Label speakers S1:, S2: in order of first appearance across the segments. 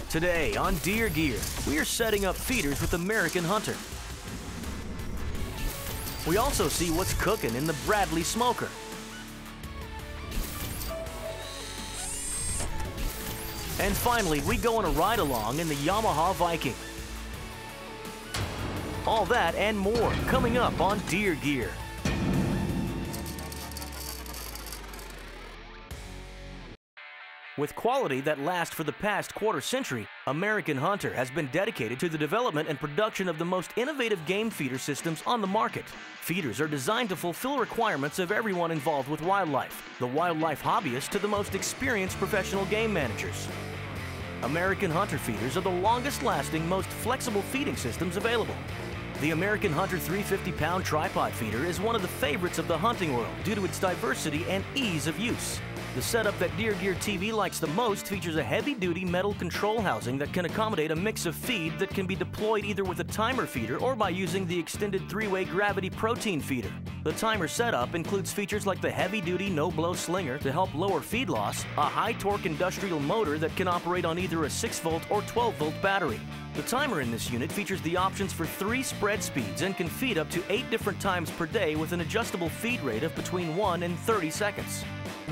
S1: Today on Deer Gear, we are setting up feeders with American Hunter. We also see what's cooking in the Bradley smoker. And finally, we go on a ride along in the Yamaha Viking. All that and more coming up on Deer Gear. With quality that lasts for the past quarter century, American Hunter has been dedicated to the development and production of the most innovative game feeder systems on the market. Feeders are designed to fulfill requirements of everyone involved with wildlife, the wildlife hobbyist to the most experienced professional game managers. American Hunter feeders are the longest-lasting, most flexible feeding systems available. The American Hunter 350-pound tripod feeder is one of the favorites of the hunting world due to its diversity and ease of use. The setup that Deer Gear TV likes the most features a heavy-duty metal control housing that can accommodate a mix of feed that can be deployed either with a timer feeder or by using the extended three-way gravity protein feeder. The timer setup includes features like the heavy-duty no-blow slinger to help lower feed loss, a high-torque industrial motor that can operate on either a 6-volt or 12-volt battery. The timer in this unit features the options for 3 spread speeds and can feed up to 8 different times per day with an adjustable feed rate of between 1 and 30 seconds.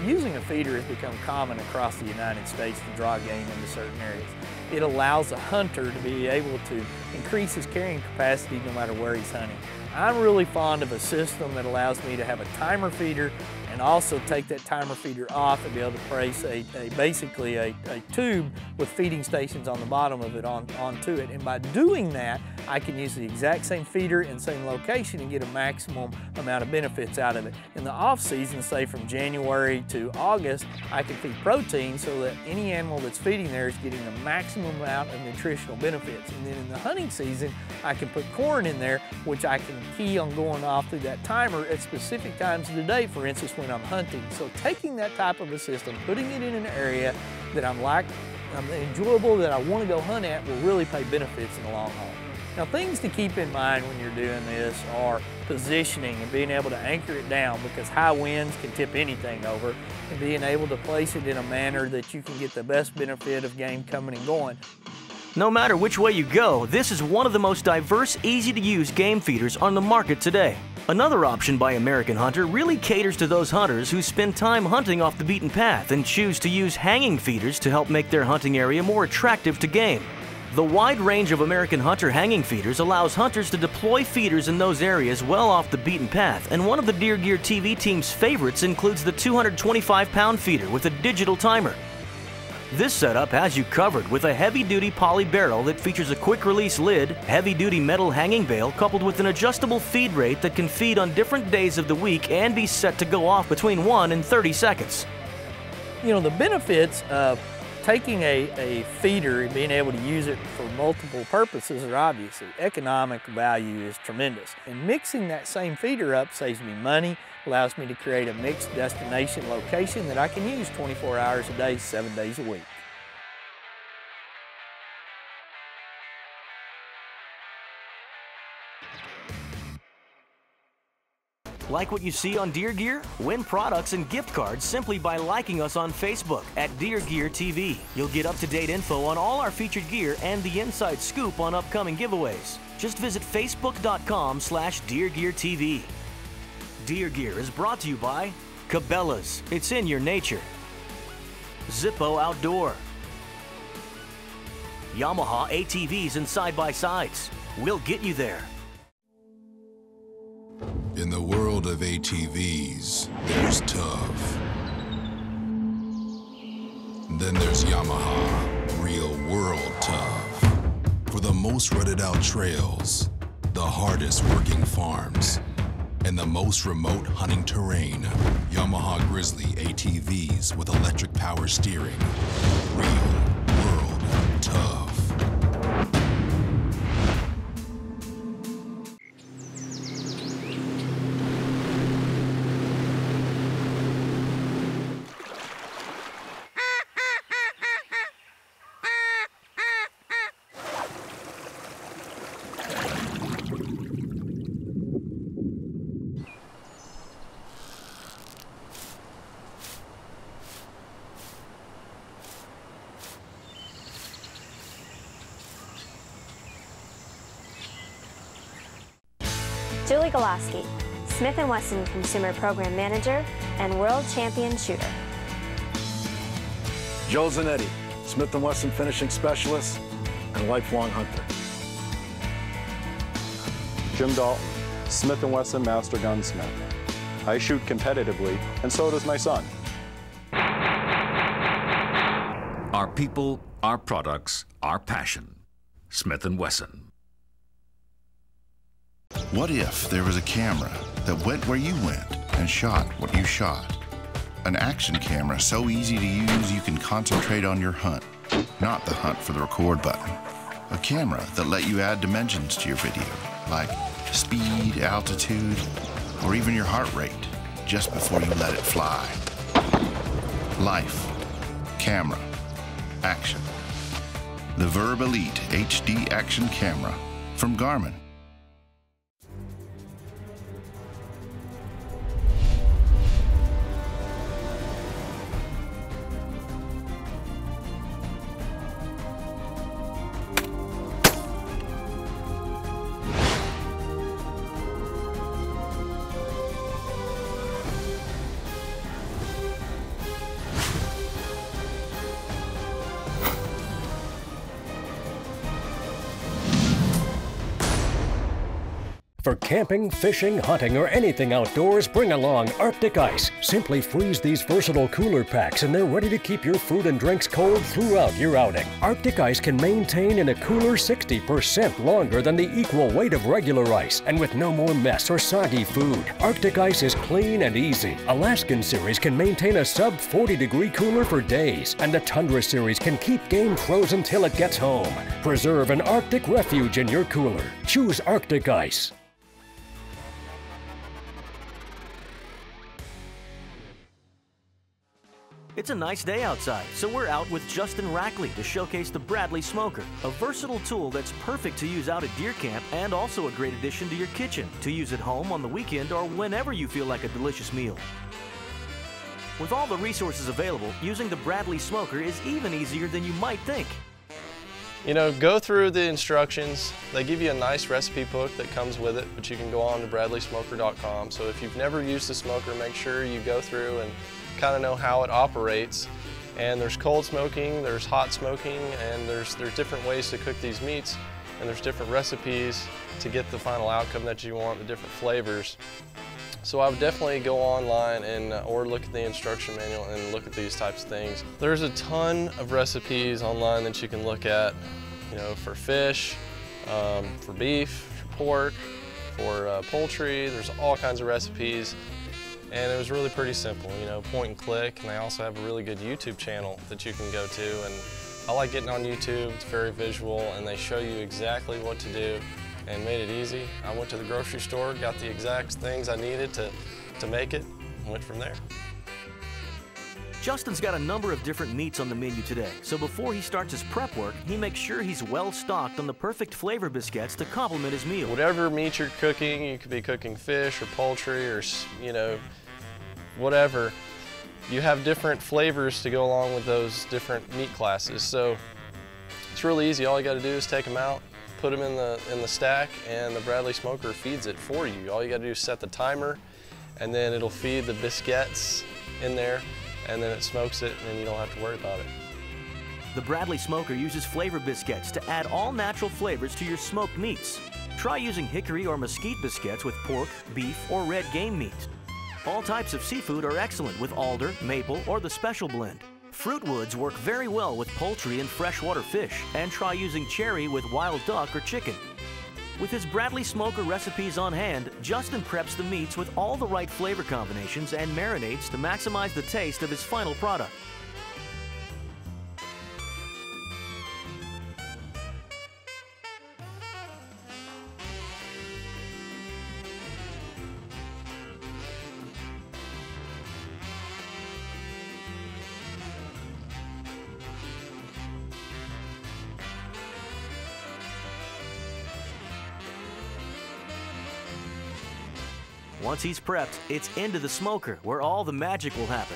S2: Using a feeder has become common across the United States to draw game into certain areas. It allows a hunter to be able to increase his carrying capacity no matter where he's hunting. I'm really fond of a system that allows me to have a timer feeder and also take that timer feeder off and be able to place basically a tube with feeding stations on the bottom of it onto it. And by doing that, I can use the exact same feeder and same location and get a maximum amount of benefits out of it. In the off season, say from January to August, I can feed protein so that any animal that's feeding there is getting the maximum amount of nutritional benefits. And then in the hunting season, I can put corn in there, which I can key on going off through that timer at specific times of the day, for instance, when I'm hunting. So taking that type of a system, putting it in an area that I'm enjoyable, that I want to go hunt at, will really pay benefits in the long haul. Now, things to keep in mind when you're doing this are positioning and being able to anchor it down, because high winds can tip anything over, and being able to place it in a manner that you can get the best benefit of game coming and going.
S1: No matter which way you go, this is one of the most diverse, easy-to-use game feeders on the market today. Another option by American Hunter really caters to those hunters who spend time hunting off the beaten path and choose to use hanging feeders to help make their hunting area more attractive to game. The wide range of American Hunter hanging feeders allows hunters to deploy feeders in those areas well off the beaten path, and one of the Deer Gear TV team's favorites includes the 225-pound feeder with a digital timer. This setup has you covered with a heavy-duty poly barrel that features a quick-release lid, heavy-duty metal hanging bail coupled with an adjustable feed rate that can feed on different days of the week and be set to go off between 1 and 30 seconds.
S2: You know, the benefits of taking a feeder and being able to use it for multiple purposes are obvious. The economic value is tremendous. And mixing that same feeder up saves me money, allows me to create a mixed destination location that I can use 24 hours a day, 7 days a week.
S1: Like what you see on Deer Gear? Win products and gift cards simply by liking us on Facebook at Deer Gear TV. You'll get up-to-date info on all our featured gear and the inside scoop on upcoming giveaways. Just visit facebook.com/DeerGearTV. Deer Gear is brought to you by Cabela's, it's in your nature. Zippo Outdoor. Yamaha ATVs and side-by-sides. We'll get you there.
S3: In the world of ATVs, there's tough. Then there's Yamaha, real world tough. For the most rutted out trails, the hardest working farms, and the most remote hunting terrain, Yamaha Grizzly ATVs with electric power steering. Real world tough.
S4: Julie Goloski, Smith & Wesson Consumer Program Manager and World Champion Shooter.
S5: Joe Zanetti, Smith & Wesson Finishing Specialist and lifelong hunter.
S6: Jim Dalton, Smith & Wesson Master Gunsmith. I shoot competitively, and so does my son.
S7: Our people, our products, our passion. Smith & Wesson.
S8: What if there was a camera that went where you went and shot what you shot? An action camera so easy to use you can concentrate on your hunt, not the hunt for the record button. A camera that let you add dimensions to your video, like speed, altitude, or even your heart rate, just before you let it fly. Life, camera, action. The Verb Elite HD Action Camera from Garmin.
S9: For camping, fishing, hunting, or anything outdoors, bring along Arctic Ice. Simply freeze these versatile cooler packs and they're ready to keep your food and drinks cold throughout your outing. Arctic Ice can maintain in a cooler 60% longer than the equal weight of regular ice, and with no more mess or soggy food. Arctic Ice is clean and easy. Alaskan Series can maintain a sub 40-degree cooler for days, and the Tundra Series can keep game frozen till it gets home. Preserve an Arctic refuge in your cooler. Choose Arctic Ice.
S1: It's a nice day outside, so we're out with Justin Rackley to showcase the Bradley Smoker, a versatile tool that's perfect to use out at deer camp and also a great addition to your kitchen, to use at home on the weekend or whenever you feel like a delicious meal. With all the resources available, using the Bradley Smoker is even easier than you might think.
S10: You know, go through the instructions. They give you a nice recipe book that comes with it, but you can go on to bradleysmoker.com. So if you've never used the smoker, make sure you go through and kind of know how it operates. And there's cold smoking, there's hot smoking, and there's different ways to cook these meats, and there's different recipes to get the final outcome that you want, the different flavors. So I would definitely go online and or look at the instruction manual and look at these types of things. There's a ton of recipes online that you can look at, you know, for fish, for beef, for pork, for poultry. There's all kinds of recipes. And it was really pretty simple, you know, point and click, and they also have a really good YouTube channel that you can go to. And I like getting on YouTube, it's very visual, and they show you exactly what to do and made it easy. I went to the grocery store, got the exact things I needed to make it, and went from there.
S1: Justin's got a number of different meats on the menu today, so before he starts his prep work, he makes sure he's well stocked on the perfect flavor biscuits to complement his meal.
S10: Whatever meat you're cooking, you could be cooking fish or poultry or, you know, whatever. You have different flavors to go along with those different meat classes. So it's really easy. All you got to do is take them out, put them in the stack, and the Bradley Smoker feeds it for you. All you got to do is set the timer, and then it'll feed the biscuits in there, and then it smokes it, and then you don't have to worry about it.
S1: The Bradley Smoker uses flavor biscuits to add all natural flavors to your smoked meats. Try using hickory or mesquite biscuits with pork, beef, or red game meat. All types of seafood are excellent with alder, maple, or the special blend. Fruit woods work very well with poultry and freshwater fish, and try using cherry with wild duck or chicken. With his Bradley Smoker recipes on hand, Justin preps the meats with all the right flavor combinations and marinades to maximize the taste of his final product. Once he's prepped, it's into the smoker, where all the magic will happen.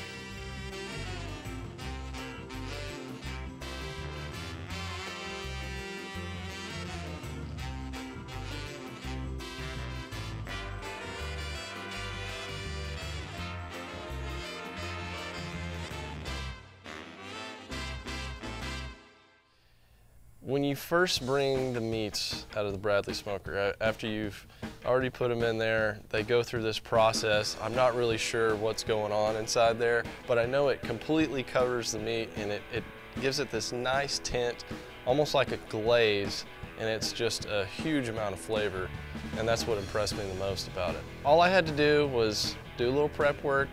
S10: When you first bring the meats out of the Bradley smoker, after you've already put them in there, they go through this process. I'm not really sure what's going on inside there, but I know it completely covers the meat and it gives it this nice tint, almost like a glaze, and it's just a huge amount of flavor, and that's what impressed me the most about it. All I had to do was do a little prep work,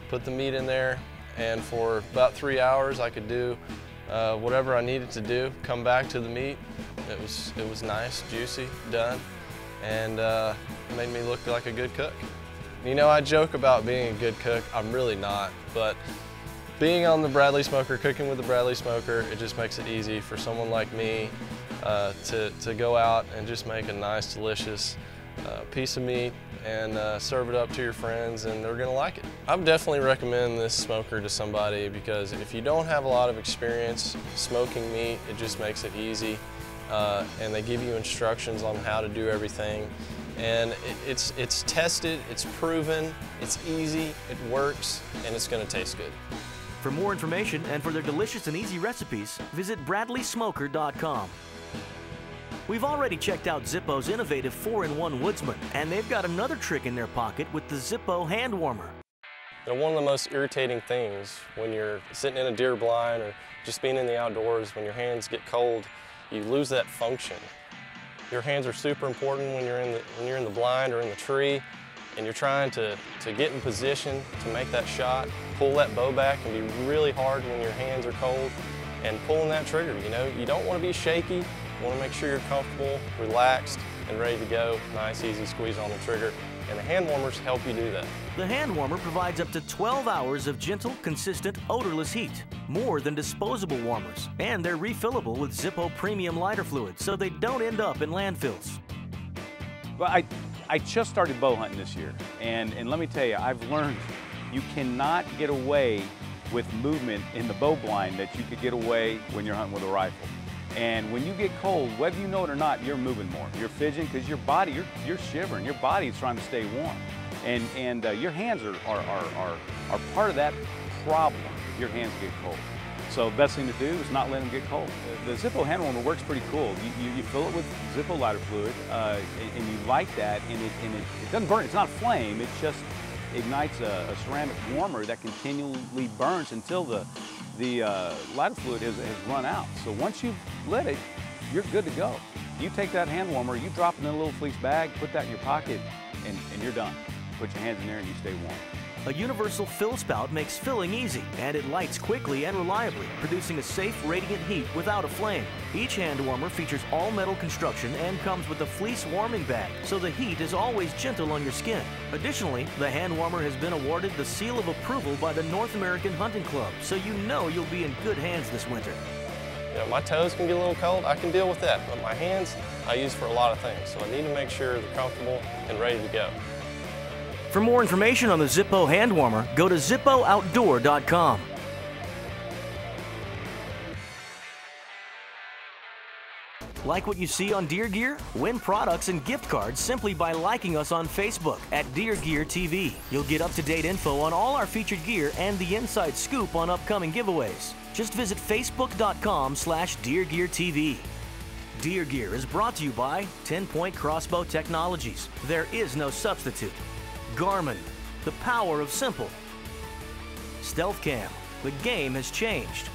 S10: put the meat in there, and for about 3 hours I could do whatever I needed to do, come back to the meat. It was nice, juicy, done, and it made me look like a good cook. You know, I joke about being a good cook. I'm really not, but being on the Bradley smoker, cooking with the Bradley smoker, it just makes it easy for someone like me to go out and just make a nice, delicious piece of meat and serve it up to your friends, and they're gonna like it. I would definitely recommend this smoker to somebody because if you don't have a lot of experience smoking meat, it just makes it easy, and they give you instructions on how to do everything. And it's tested, it's proven, it's easy, it works, and it's gonna taste good.
S1: For more information and for their delicious and easy recipes, visit BradleySmoker.com. We've already checked out Zippo's innovative 4-in-1 Woodsman, and they've got another trick in their pocket with the Zippo hand warmer.
S10: They're one of the most irritating things when you're sitting in a deer blind or just being in the outdoors. When your hands get cold, you lose that function. Your hands are super important when you're in the blind or in the tree, and you're trying to get in position to make that shot. Pull that bow back can be really hard when your hands are cold, and pulling that trigger, you know, you don't want to be shaky. You want to make sure you're comfortable, relaxed, and ready to go. Nice, easy squeeze on the trigger, and the hand warmers help you do that.
S1: The hand warmer provides up to 12 hours of gentle, consistent, odorless heat, more than disposable warmers, and they're refillable with Zippo premium lighter fluid, so they don't end up in landfills.
S11: Well, I just started bow hunting this year, and let me tell you, I've learned you cannot get away with movement in the bow blind that you could get away when you're hunting with a rifle. And when you get cold, whether you know it or not, you're moving more. You're fidgeting because your body, you're shivering. Your body is trying to stay warm. And your hands are part of that problem if your hands get cold. So the best thing to do is not let them get cold. The Zippo hand warmer works pretty cool. You fill it with Zippo lighter fluid, and you light that, and it doesn't burn. It's not a flame. It just ignites a ceramic warmer that continually burns until the lighter fluid has run out. So once you've lit it, you're good to go. You take that hand warmer, you drop it in a little fleece bag, put that in your pocket, and you're done. Put your hands in there and you stay warm.
S1: A universal fill spout makes filling easy, and it lights quickly and reliably, producing a safe, radiant heat without a flame. Each hand warmer features all-metal construction and comes with a fleece warming bag, so the heat is always gentle on your skin. Additionally, the hand warmer has been awarded the seal of approval by the North American Hunting Club, so you know you'll be in good hands this winter.
S10: You know, my toes can get a little cold, I can deal with that, but my hands I use for a lot of things, so I need to make sure they're comfortable and ready to go.
S1: For more information on the Zippo hand warmer, go to ZippoOutdoor.com. Like what you see on Deer Gear? Win products and gift cards simply by liking us on Facebook at Deer Gear TV. You'll get up-to-date info on all our featured gear and the inside scoop on upcoming giveaways. Just visit Facebook.com/DeerGearTV. Deer Gear is brought to you by 10-Point Crossbow Technologies. There is no substitute. Garmin, the power of simple. Stealth Cam, the game has changed.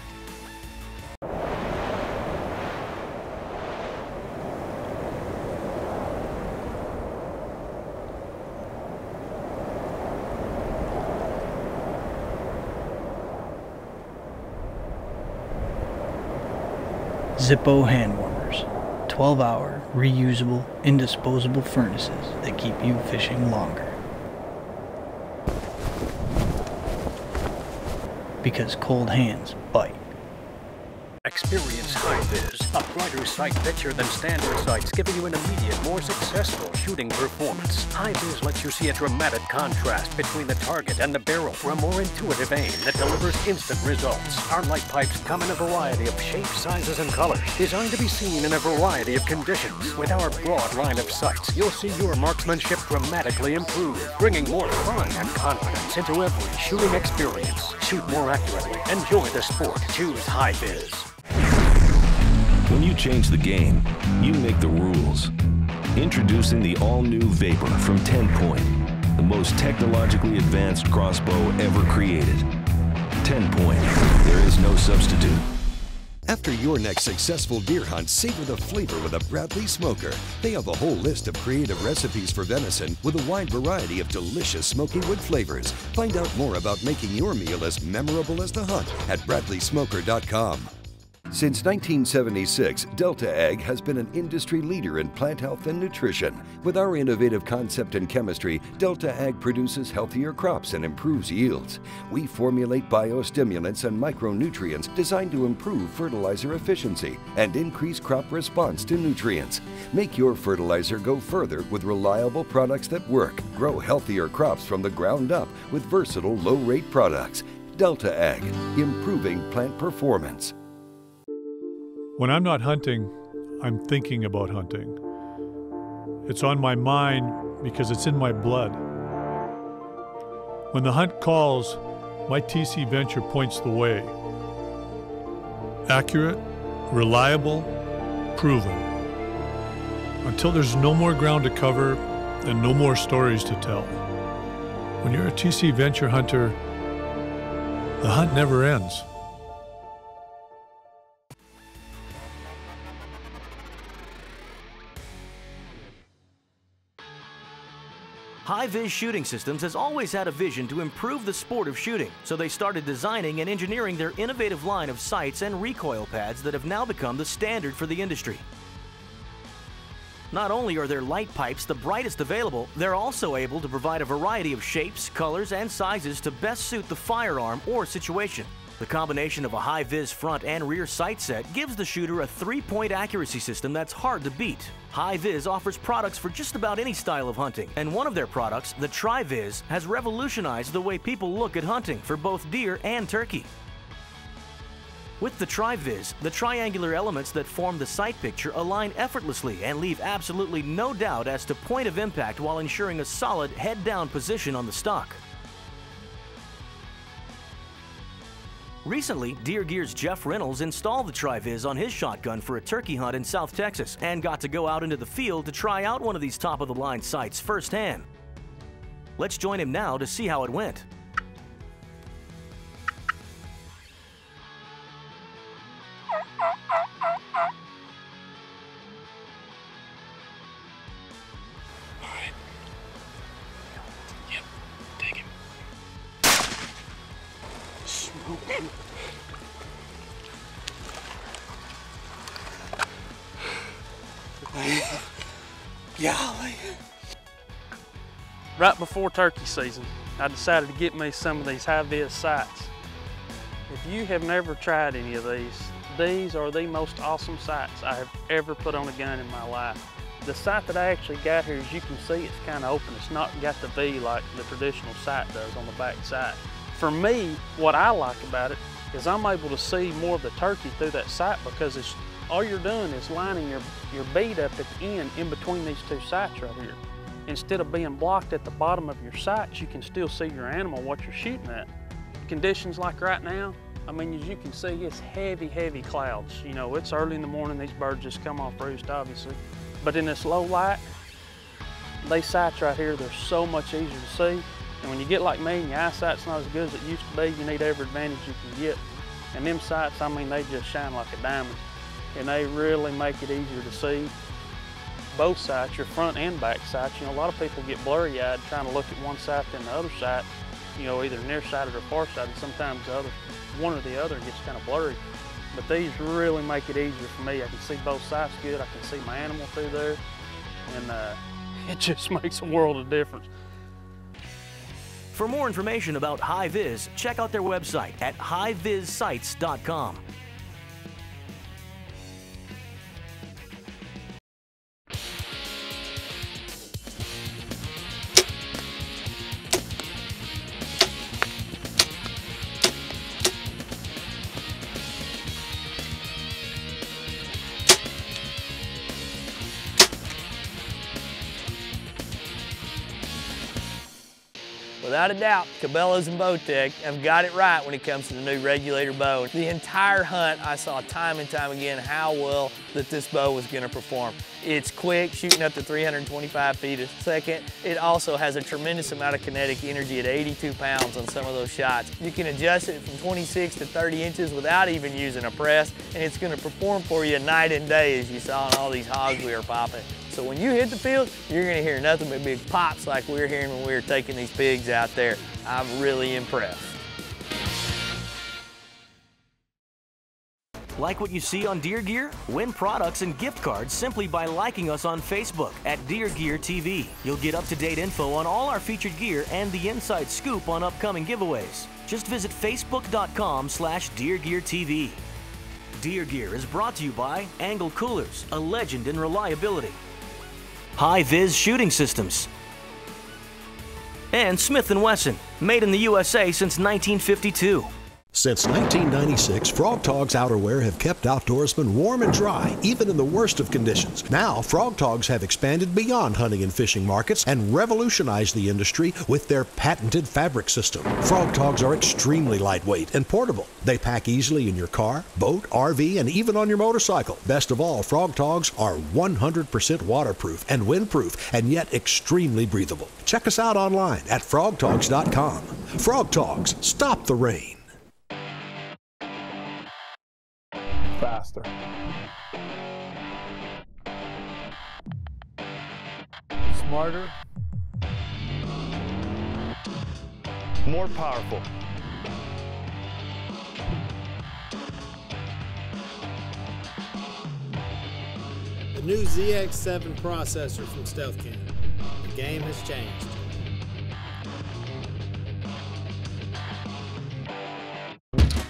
S12: Zippo hand warmers, 12-hour, reusable, indisposable furnaces that keep you fishing longer. Because cold hands bite.
S9: Experience HiViz, a brighter sight picture than standard sights, giving you an immediate, more successful shooting performance. HiViz lets you see a dramatic contrast between the target and the barrel for a more intuitive aim that delivers instant results. Our light pipes come in a variety of shapes, sizes, and colors, designed to be seen in a variety of conditions. With our broad line of sights, you'll see your marksmanship dramatically improve, bringing more fun and confidence into every shooting experience. Shoot more accurately. Enjoy the sport. Choose HiViz.
S13: When you change the game, you make the rules. Introducing the all-new Vapor from 10 Point, the most technologically advanced crossbow ever created. 10 Point, there is no substitute.
S14: After your next successful deer hunt, savor the flavor with a Bradley Smoker. They have a whole list of creative recipes for venison with a wide variety of delicious smoky wood flavors. Find out more about making your meal as memorable as the hunt at BradleySmoker.com. Since 1976, Delta Ag has been an industry leader in plant health and nutrition. With our innovative concept and chemistry, Delta Ag produces healthier crops and improves yields. We formulate biostimulants and micronutrients designed to improve fertilizer efficiency and increase crop response to nutrients. Make your fertilizer go further with reliable products that work. Grow healthier crops from the ground up with versatile low-rate products. Delta Ag, improving plant performance.
S15: When I'm not hunting, I'm thinking about hunting. It's on my mind because it's in my blood. When the hunt calls, my TC Venture points the way. Accurate, reliable, proven. Until there's no more ground to cover and no more stories to tell. When you're a TC Venture hunter, the hunt never ends.
S1: HiViz Shooting Systems has always had a vision to improve the sport of shooting, so they started designing and engineering their innovative line of sights and recoil pads that have now become the standard for the industry. Not only are their light pipes the brightest available, they're also able to provide a variety of shapes, colors, and sizes to best suit the firearm or situation. The combination of a HiViz front and rear sight set gives the shooter a 3-point accuracy system that's hard to beat. HiViz offers products for just about any style of hunting, and one of their products, the Tri-Viz, has revolutionized the way people look at hunting for both deer and turkey. With the Tri-Viz, the triangular elements that form the sight picture align effortlessly and leave absolutely no doubt as to point of impact while ensuring a solid head-down position on the stock. Recently, Deer Gear's Jeff Reynolds installed the Tri-Viz on his shotgun for a turkey hunt in South Texas and got to go out into the field to try out one of these top-of-the-line sights firsthand. Let's join him now to see how it went.
S16: Golly. Right before turkey season, I decided to get me some of these HiViz sights. If you have never tried any of these are the most awesome sights I have ever put on a gun in my life. The sight that I actually got here, as you can see, it's kind of open. It's not got the V like the traditional sight does on the back side. For me, what I like about it is I'm able to see more of the turkey through that sight because it's all you're doing is lining your bead up at the end in between these two sights right here. Instead of being blocked at the bottom of your sights, you can still see your animal, what you're shooting at. Conditions like right now, I mean, as you can see, it's heavy, heavy clouds. You know, it's early in the morning, these birds just come off roost, obviously. But in this low light, these sights right here, they're so much easier to see. And when you get like me and your eyesight's not as good as it used to be, you need every advantage you can get. And them sights, I mean, they just shine like a diamond. And they really make it easier to see both sights, your front and back sights. You know, a lot of people get blurry-eyed trying to look at one sight than the other sight, you know, either nearsighted or farsighted. Sometimes the other, one or the other gets kind of blurry. But these really make it easier for me. I can see both sights good. I can see my animal through there. And it just makes a world of difference.
S1: For more information about HiViz, check out their website at HiVizSights.com.
S2: Without a doubt, Cabela's and Bowtech have got it right when it comes to the new regulator bow. The entire hunt, I saw time and time again how well that this bow was going to perform. It's quick, shooting up to 325 feet a second. It also has a tremendous amount of kinetic energy at 82 pounds on some of those shots. You can adjust it from 26 to 30 inches without even using a press, and it's going to perform for you night and day, as you saw in all these hogs we were popping. So when you hit the field, you're going to hear nothing but big pops like we were hearing when we were taking these pigs out there. I'm really impressed.
S1: Like what you see on Deer Gear? Win products and gift cards simply by liking us on Facebook at Deer Gear TV. You'll get up-to-date info on all our featured gear and the inside scoop on upcoming giveaways. Just visit facebook.com/DeerGearTV. Deer Gear is brought to you by Angle Coolers, a legend in reliability, HiViz Shooting Systems, and Smith & Wesson, made in the USA since 1952.
S17: Since 1996, Frog Togs outerwear have kept outdoorsmen warm and dry, even in the worst of conditions. Now, Frog Togs have expanded beyond hunting and fishing markets and revolutionized the industry with their patented fabric system. Frog Togs are extremely lightweight and portable. They pack easily in your car, boat, RV, and even on your motorcycle. Best of all, Frog Togs are 100% waterproof and windproof, and yet extremely breathable. Check us out online at frogtogs.com. Frog Togs, stop the rain.
S18: Faster. Smarter. More powerful.
S19: The new ZX7 processor from Stealth Cam. The game has changed.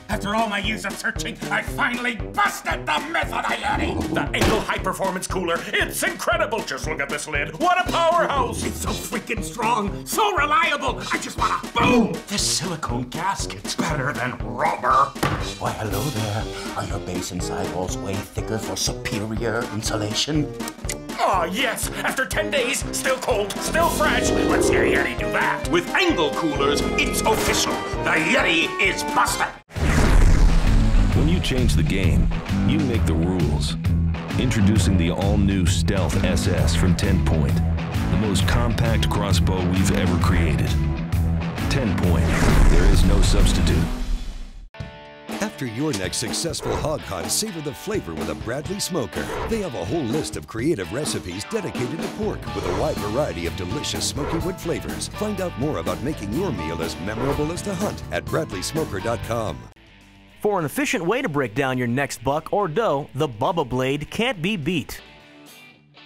S20: After all my years of searching, I finally busted the myth of the Yeti! The Angle High Performance Cooler, it's incredible! Just look at this lid, what a powerhouse! It's so freaking strong, so reliable, I just wanna boom! This silicone gasket's better than rubber!
S21: Why, hello there. Are your base and sidewalls way thicker for superior insulation?
S20: Oh, yes! After 10 days, still cold, still fresh. Let's see a Yeti do that. With Angle Coolers, it's official. The Yeti is busted!
S13: When you change the game, you make the rules. Introducing the all-new Stealth SS from 10 Point, the most compact crossbow we've ever created. 10 Point, there is no substitute.
S14: After your next successful hog hunt, savor the flavor with a Bradley Smoker. They have a whole list of creative recipes dedicated to pork with a wide variety of delicious smoky wood flavors. Find out more about making your meal as memorable as the hunt at BradleySmoker.com.
S1: For an efficient way to break down your next buck or doe, the Bubba Blade can't be beat.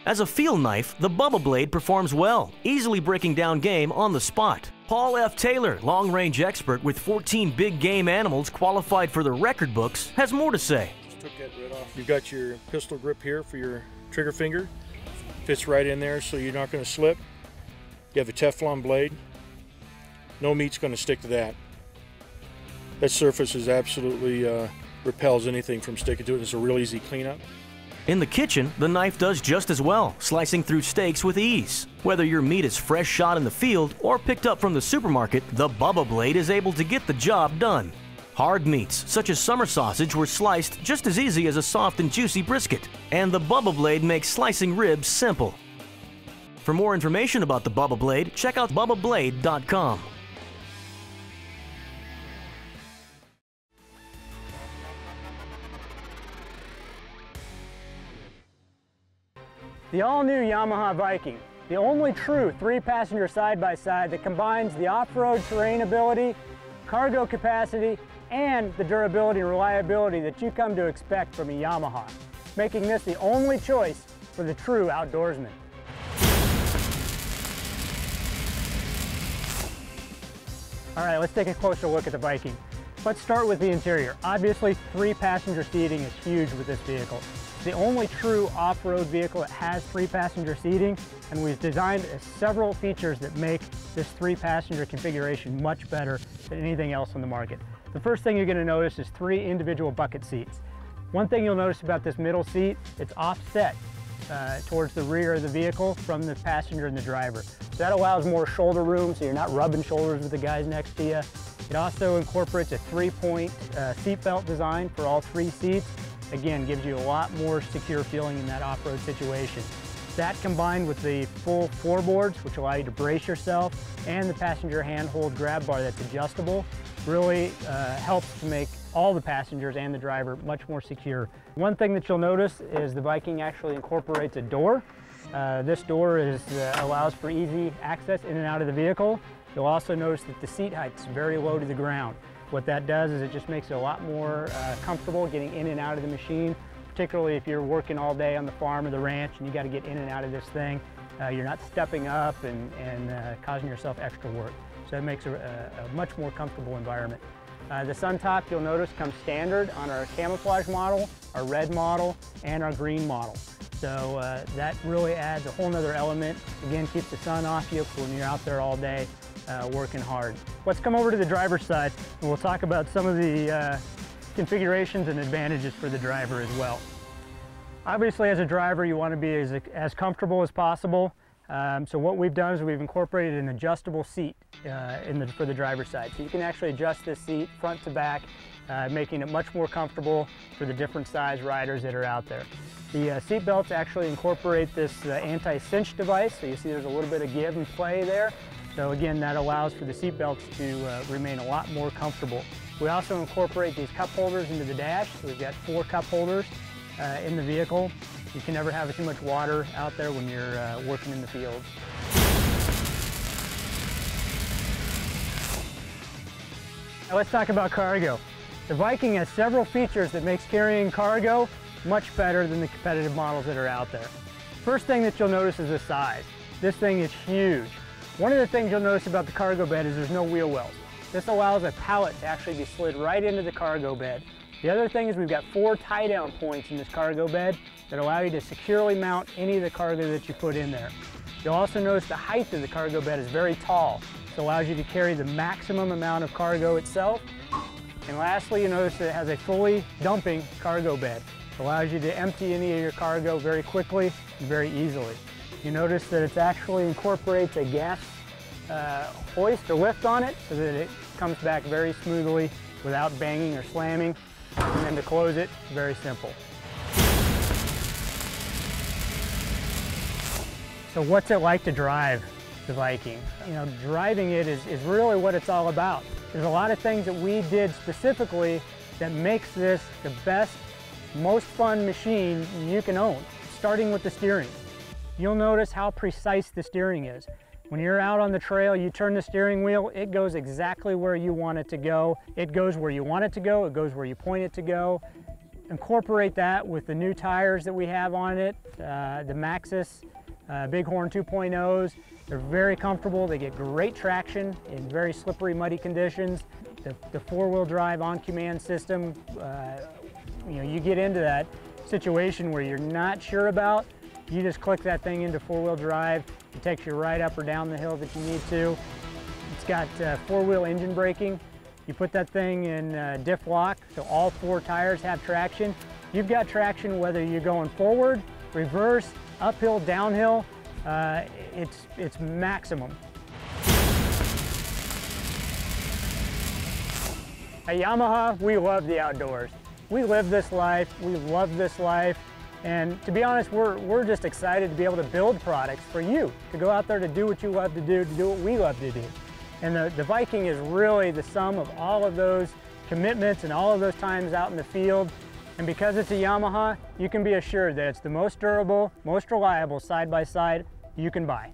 S1: As a field knife, the Bubba Blade performs well, easily breaking down game on the spot. Paul F. Taylor, long-range expert with 14 big game animals qualified for the record books, has more to say.
S22: Just took that right off. You've got your pistol grip here for your trigger finger. Fits right in there so you're not going to slip. You have a Teflon blade. No meat's going to stick to that. That surface is absolutely repels anything from sticking to it. It's a real easy cleanup.
S1: In the kitchen, the knife does just as well, slicing through steaks with ease. Whether your meat is fresh shot in the field or picked up from the supermarket, the Bubba Blade is able to get the job done. Hard meats, such as summer sausage, were sliced just as easy as a soft and juicy brisket. And the Bubba Blade makes slicing ribs simple. For more information about the Bubba Blade, check out BubbaBlade.com.
S23: The all-new Yamaha Viking, the only true 3-passenger side-by-side that combines the off-road terrain ability, cargo capacity, and the durability and reliability that you come to expect from a Yamaha, making this the only choice for the true outdoorsman. All right, let's take a closer look at the Viking. Let's start with the interior. Obviously, 3-passenger seating is huge with this vehicle. The only true off-road vehicle that has 3-passenger seating, and we've designed several features that make this 3-passenger configuration much better than anything else on the market. The first thing you're going to notice is 3 individual bucket seats. One thing you'll notice about this middle seat, it's offset. towards the rear of the vehicle from the passenger and the driver. So that allows more shoulder room, so you're not rubbing shoulders with the guys next to you. It also incorporates a 3-point seat belt design for all 3 seats. Again, gives you a lot more secure feeling in that off-road situation. That combined with the full floorboards, which allow you to brace yourself, and the passenger handhold grab bar that's adjustable, really helps to make all the passengers and the driver much more secure. One thing that you'll notice is the Viking actually incorporates a door. This door allows for easy access in and out of the vehicle. You'll also notice that the seat height is very low to the ground. What that does is it just makes it a lot more comfortable getting in and out of the machine, particularly if you're working all day on the farm or the ranch and you got to get in and out of this thing. You're not stepping up and causing yourself extra work. So it makes a much more comfortable environment. The sun top, you'll notice, comes standard on our camouflage model, our red model, and our green model. So that really adds a whole nother element. Again, keeps the sun off you when you're out there all day working hard. Let's come over to the driver's side and we'll talk about some of the configurations and advantages for the driver as well. Obviously, as a driver, you want to be as comfortable as possible. So what we've done is we've incorporated an adjustable seat for the driver's side. So you can actually adjust this seat front to back, making it much more comfortable for the different size riders that are out there. The seat belts actually incorporate this anti-cinch device, so you see there's a little bit of give and play there. So again, that allows for the seat belts to remain a lot more comfortable. We also incorporate these cup holders into the dash. So we've got 4 cup holders in the vehicle. You can never have too much water out there when you're working in the field. Now let's talk about cargo. The Viking has several features that makes carrying cargo much better than the competitive models that are out there. First thing that you'll notice is the size. This thing is huge. One of the things you'll notice about the cargo bed is there's no wheel wells. This allows a pallet to actually be slid right into the cargo bed. The other thing is we've got 4 tie-down points in this cargo bed that allow you to securely mount any of the cargo that you put in there. You'll also notice the height of the cargo bed is very tall. This allows you to carry the maximum amount of cargo itself. And lastly, you notice that it has a fully dumping cargo bed. It allows you to empty any of your cargo very quickly and very easily. You notice that it actually incorporates a gas hoist or lift on it so that it comes back very smoothly without banging or slamming. And then to close it, very simple. So what's it like to drive the Viking? You know, driving it is really what it's all about. There's a lot of things that we did specifically that makes this the best, most fun machine you can own, starting with the steering. You'll notice how precise the steering is. When you're out on the trail, you turn the steering wheel, it goes exactly where you want it to go. It goes where you want it to go, it goes where you point it to go. Incorporate that with the new tires that we have on it, the Maxxis Bighorn 2.0s. They're very comfortable, they get great traction in very slippery, muddy conditions. The 4-wheel drive on-command system, you know, you get into that situation where you're not sure about, you just click that thing into 4-wheel drive. It takes you right up or down the hill that you need to. It's got 4-wheel engine braking. You put that thing in diff lock, so all 4 tires have traction. You've got traction whether you're going forward, reverse, uphill, downhill. It's maximum. At Yamaha, we love the outdoors. We live this life, we love this life. And to be honest, we're just excited to be able to build products for you, to go out there to do what you love to do what we love to do. And the Viking is really the sum of all of those commitments and all of those times out in the field. And because it's a Yamaha, you can be assured that it's the most durable, most reliable side-by-side you can buy.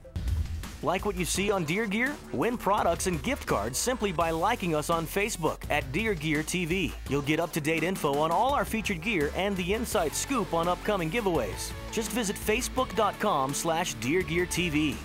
S1: Like what you see on Deer Gear? Win products and gift cards simply by liking us on Facebook at Deer Gear TV. You'll get up-to-date info on all our featured gear and the inside scoop on upcoming giveaways. Just visit facebook.com/DeerGearTV.